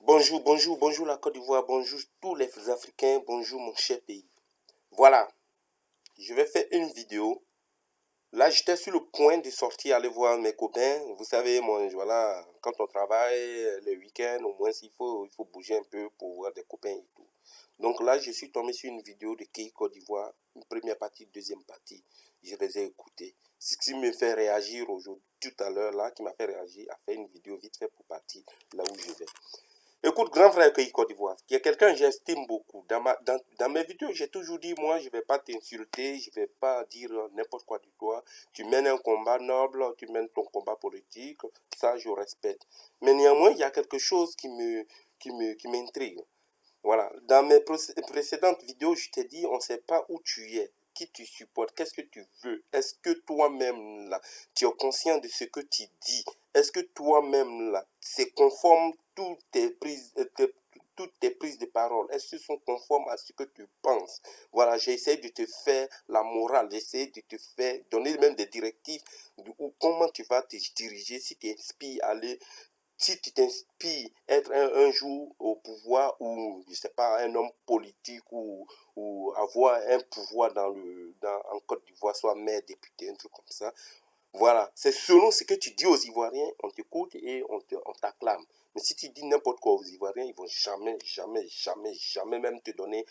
Bonjour la Côte d'Ivoire, bonjour tous les Africains, bonjour mon cher pays. Voilà, je vais faire une vidéo. Là, j'étais sur le point de sortir, aller voir mes copains. Vous savez, moi, voilà, quand on travaille le week-end, au moins, il faut bouger un peu pour voir des copains et tout. Donc là, je suis tombé sur une vidéo de Kei Côte d'Ivoire, une première partie, deuxième partie. Je les ai écoutés. Ce qui me fait réagir aujourd'hui, tout à l'heure, là, qui m'a fait réagir, à faire une vidéo vite fait pour partir là où je vais. Écoute, grand frère Pays Côte d'Ivoire, qui est quelqu'un que j'estime beaucoup. Dans mes vidéos, j'ai toujours dit, moi, je ne vais pas t'insulter, je ne vais pas dire n'importe quoi de toi. Tu mènes un combat noble, tu mènes ton combat politique, ça, je respecte. Mais néanmoins, il y a quelque chose qui m'intrigue. Voilà, dans mes précédentes vidéos, je t'ai dit, on ne sait pas où tu es, qui tu supportes, qu'est-ce que tu veux. Est-ce que toi-même, là, tu es conscient de ce que tu dis? Est-ce que toi-même, là, c'est conforme toutes tes prises de parole? Est-ce que sont conformes à ce que tu penses? Voilà, j'essaie de te faire la morale, j'essaie de te faire donner même des directives ou comment tu vas te diriger si tu inspires à aller. Si tu t'inspires être un jour au pouvoir ou, je sais pas, un homme politique ou avoir un pouvoir en Côte d'Ivoire, soit maire, député, un truc comme ça, voilà, c'est selon ce que tu dis aux Ivoiriens, on t'écoute et on t'acclame. Mais si tu dis n'importe quoi aux Ivoiriens, ils vont jamais même te donner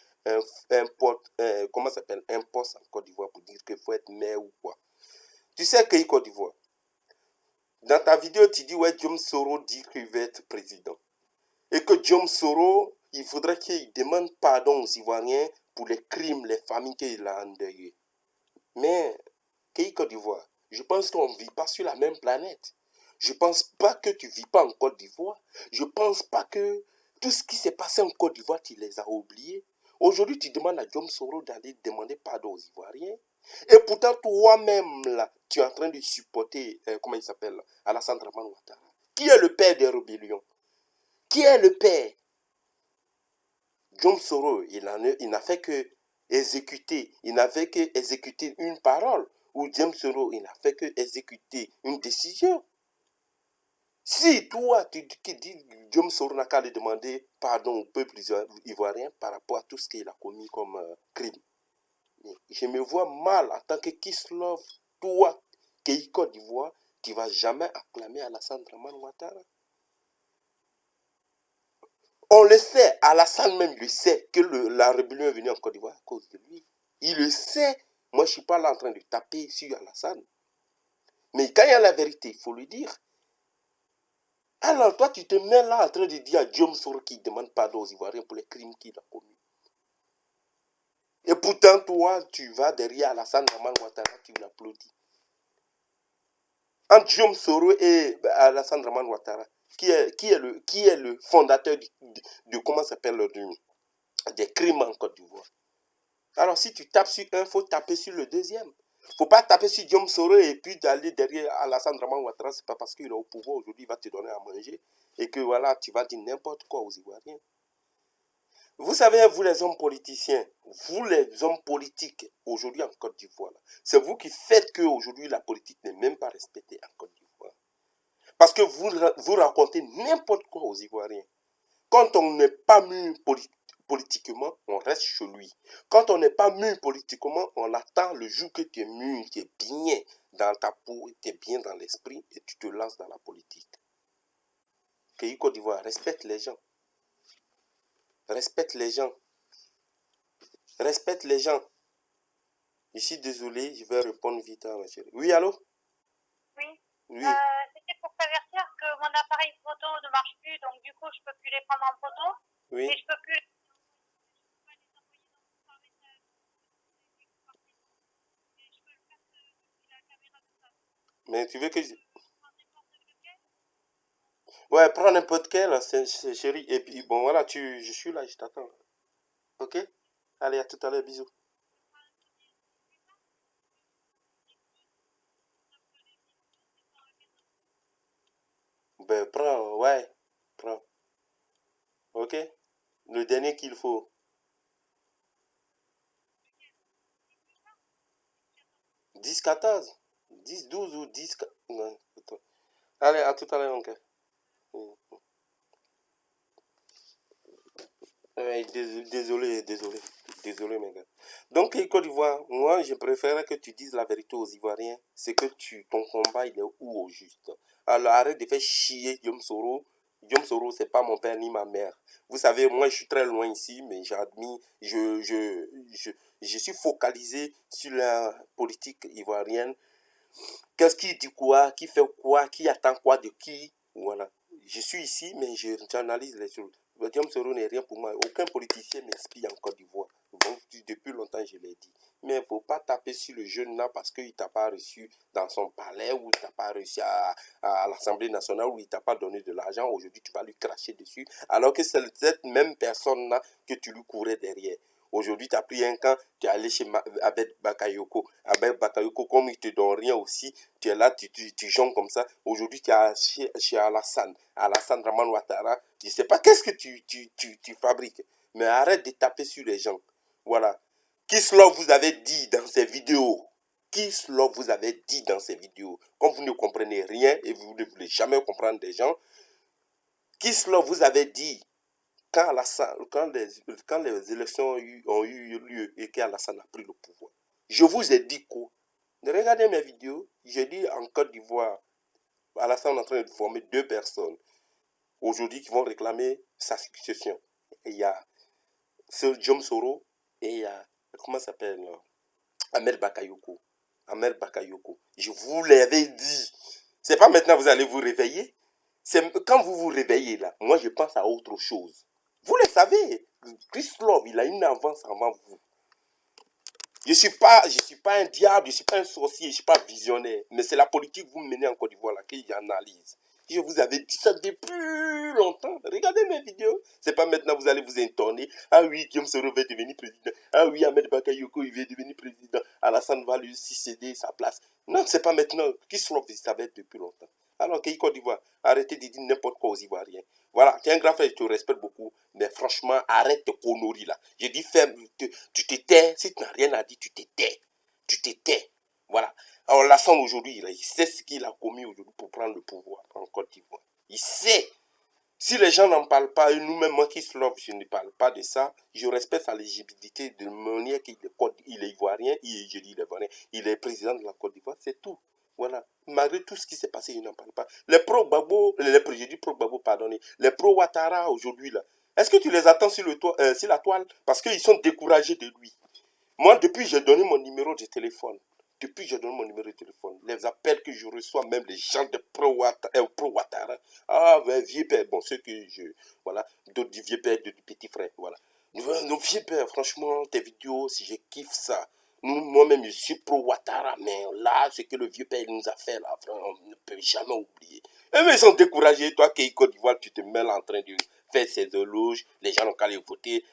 comment ça s'appelle, un poste en Côte d'Ivoire pour dire qu'il faut être maire ou quoi. Tu sais que Côte d'Ivoire, dans ta vidéo, tu dis, ouais, Diom Soro dit qu'il veut être président. Et que Diom Soro, il faudrait qu'il demande pardon aux Ivoiriens pour les crimes, les familles qu'il a endeuillées. Mais, Pays Côte d'Ivoire, je pense qu'on ne vit pas sur la même planète. Je ne pense pas que tu ne vis pas en Côte d'Ivoire. Je ne pense pas que tout ce qui s'est passé en Côte d'Ivoire, tu les as oubliés. Aujourd'hui, tu demandes à Diom Soro d'aller demander pardon aux Ivoiriens. Et pourtant, toi-même, là, tu es en train de supporter, comment il s'appelle, Alassane Dramane Ouattara. Qui est le père des rébellions? Qui est le père? Diom Soro, il n'a fait que exécuter, il n'a fait que exécuter une parole. Ou Diom Soro, il n'a fait que exécuter une décision. Si toi, tu dis Diom Soro n'a qu'à aller demander pardon au peuple ivoirien par rapport à tout ce qu'il a commis comme crime. Je me vois mal en tant que Kislev, toi, Kei Côte d'Ivoire, tu ne vas jamais acclamer Alassane Dramane Ouattara. On le sait, Alassane même le sait que la rébellion est venue en Côte d'Ivoire à cause de lui. Il le sait. Moi, je ne suis pas là en train de taper sur Alassane. Mais quand il y a la vérité, il faut le dire. Alors, toi, tu te mets là en train de dire à Diom Soro qu'il demande pardon aux Ivoiriens pour les crimes qu'il a commis. Et pourtant, toi, tu vas derrière Alassane Dramane Ouattara, tu l'applaudis. Entre Diom Soro et Alassane Dramane Ouattara, qui est le fondateur de comment s'appelle des crimes en Côte d'Ivoire. Alors, si tu tapes sur un, il faut taper sur le deuxième. Il ne faut pas taper sur Diom Soro et puis d'aller derrière Alassane Dramane Ouattara. Ce n'est pas parce qu'il est au pouvoir aujourd'hui, il va te donner à manger. Et que voilà, tu vas dire n'importe quoi aux Ivoiriens. Vous savez, vous les hommes politiciens, vous les hommes politiques aujourd'hui en Côte d'Ivoire, c'est vous qui faites qu'aujourd'hui la politique n'est même pas respectée en Côte d'Ivoire. Parce que vous racontez n'importe quoi aux Ivoiriens. Quand on n'est pas mûr politiquement, on reste chez lui. Quand on n'est pas mûr politiquement, on attend le jour que tu es mûr, tu es bien dans ta peau, tu es bien dans l'esprit et tu te lances dans la politique. Pays Côte d'Ivoire, respecte les gens. Respecte les gens. Respecte les gens. Je suis désolé, je vais répondre vite à ma chérie. Oui, allô? Oui. Oui. C'était pour t'avertir que mon appareil photo ne marche plus, donc du coup, je peux plus les prendre en photo. Oui. Et je peux plus les envoyer par message. Et je peux le faire depuis la caméra de face. Mais tu veux que je... Ouais, prends n'importe quel, chérie. Et puis, bon, voilà, je suis là, je t'attends. Ok? Allez, à tout à l'heure, bisous. Ben, prends, ouais, prends. Ok? Le dernier qu'il faut. 10, 14. 10, 12 ou 10. Ouais, allez, à tout à l'heure, ok? Ouais, désolé, mes gars. Donc, Côte d'Ivoire, moi, je préférerais que tu dises la vérité aux Ivoiriens. C'est que ton combat, il est où au juste? Alors, arrête de faire chier Guillaume Soro. Guillaume Soro, c'est pas mon père ni ma mère. Vous savez, moi, je suis très loin ici, mais j'admire, je suis focalisé sur la politique ivoirienne. Qu'est-ce qui dit quoi? Qui fait quoi? Qui attend quoi de qui? Voilà. Je suis ici, mais j'analyse les choses. Guillaume Soro n'est rien pour moi. Aucun politicien m'inspire en Côte d'Ivoire. Donc, depuis longtemps, je l'ai dit. Mais il ne faut pas taper sur le jeune là parce qu'il ne t'a pas reçu dans son palais ou il ne t'a pas reçu à l'Assemblée nationale ou il ne t'a pas donné de l'argent. Aujourd'hui, tu vas lui cracher dessus. Alors que c'est cette même personne-là que tu lui courais derrière. Aujourd'hui, tu as pris un camp, tu es allé chez Abed Bakayoko. Abed Bakayoko, comme il ne te donne rien aussi, tu es là, tu jongles comme ça. Aujourd'hui, tu es chez Alassane Draman Ouattara. Je ne sais pas qu'est-ce que tu fabriques, mais arrête de taper sur les gens. Voilà. Kislow vous avait dit dans ses vidéos, Kislow vous avait dit dans ses vidéos, comme vous ne comprenez rien et vous ne voulez jamais comprendre des gens, Kislow vous avait dit, quand les élections ont eu lieu et qu'Alassane a pris le pouvoir, je vous ai dit quoi? Regardez mes vidéos, j'ai dit en Côte d'Ivoire, Alassane est en train de former 2 personnes aujourd'hui qui vont réclamer sa succession. Il y a Guillaume Soro et il y a, comment ça s'appelle, Ahmed Bakayoko. Ahmed Bakayoko. Je vous l'avais dit. C'est pas maintenant que vous allez vous réveiller. C'est quand vous vous réveillez là, moi je pense à autre chose. Vous le savez, Kislow, il a une avance avant vous. Je suis pas un diable, je suis pas un sorcier, je suis pas visionnaire. Mais c'est la politique que vous menez en Côte d'Ivoire là qu'il analyse. Je vous avais dit ça depuis longtemps. Regardez mes vidéos. C'est pas maintenant que vous allez vous entonner. Ah oui, Guillaume Soro va devenir président. Ah oui, Ahmed Bakayoko, il va devenir président. Alassane va lui céder sa place. Non, c'est pas maintenant. Kislow, vous savez depuis longtemps. Alors, Côte d'Ivoire, arrêtez de dire n'importe quoi aux Ivoiriens. Voilà, tu es un grand frère, je te respecte beaucoup. Mais franchement, arrête tes conneries là. Je dis, tu te tais. Si tu n'as rien à dire, tu te tais. Tu te tais. Voilà. Alors, Alassane aujourd'hui, il sait ce qu'il a commis aujourd'hui pour prendre le pouvoir en Côte d'Ivoire. Il sait. Si les gens n'en parlent pas, et nous-mêmes, moi qui Kislow, je ne parle pas de ça, je respecte sa légitimité de manière qu'il est ivoirien, je dis ivoirien, il est président de la Côte d'Ivoire, c'est tout. Voilà. Malgré tout ce qui s'est passé, il n'en parle pas. Les pro-Gbagbo, je dis pro-Gbagbo, pardonnez, les pro-Ouattara aujourd'hui, là, est-ce que tu les attends sur la toile? Parce qu'ils sont découragés de lui. Moi, depuis, j'ai donné mon numéro de téléphone. Depuis, je donne mon numéro de téléphone. Les appels que je reçois, même les gens de pro-Ouattara. Ah, ben, vieux père. Bon, ceux que voilà, d'autres du vieux père, du petit frère, voilà. Nos vieux pères, franchement, tes vidéos, si je kiffe ça. Moi-même, je suis pro-Ouattara, mais là, ce que le vieux père nous a fait, là, on ne peut jamais oublier. Et mais ils sont découragés. Toi, qui Côte d'Ivoire, tu te mêles en train de faire ces éloges. Les gens n'ont qu'à les voter.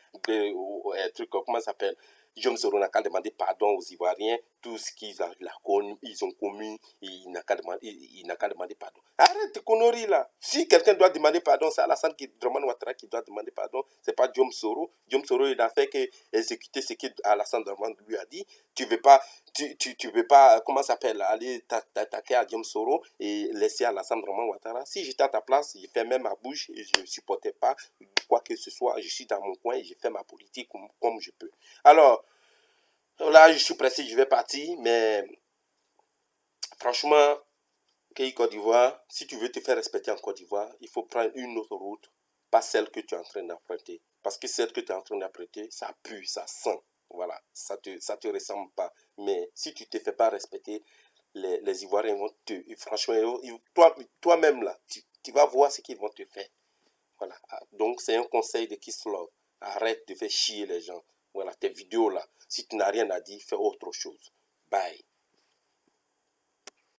Truc, comment ça s'appelle? Guillaume Soro n'a qu'à demander pardon aux Ivoiriens, tout ce qu'ils ont commis, il n'a qu'à demander pardon. Arrête tes conneries là. Si quelqu'un doit demander pardon, c'est Alassane Draman Ouattara qui doit demander pardon, c'est pas Guillaume Soro. Guillaume Soro, il n'a fait qu'exécuter ce qu'Alassane Draman lui a dit. Tu veux pas, comment ça s'appelle, aller t'attaquer à Guillaume Soro et laisser Alassane Draman Ouattara. Si j'étais à ta place, je fermais ma bouche et je ne supportais pas quoi que ce soit. Je suis dans mon coin et je fais ma politique comme je peux. Alors, là, je suis pressé, je vais partir, mais franchement, Côte d'Ivoire, si tu veux te faire respecter en Côte d'Ivoire, il faut prendre une autre route, pas celle que tu es en train d'emprunter. Parce que celle que tu es en train d'emprunter, ça pue, ça sent. Voilà, ça te ressemble pas. Mais si tu ne te fais pas respecter, les Ivoiriens vont franchement, toi-même là, tu vas voir ce qu'ils vont te faire. Voilà. Donc, c'est un conseil de Kislow. Arrête de faire chier les gens. Voilà, tes vidéos là. Si tu n'as rien à dire, fais autre chose. Bye.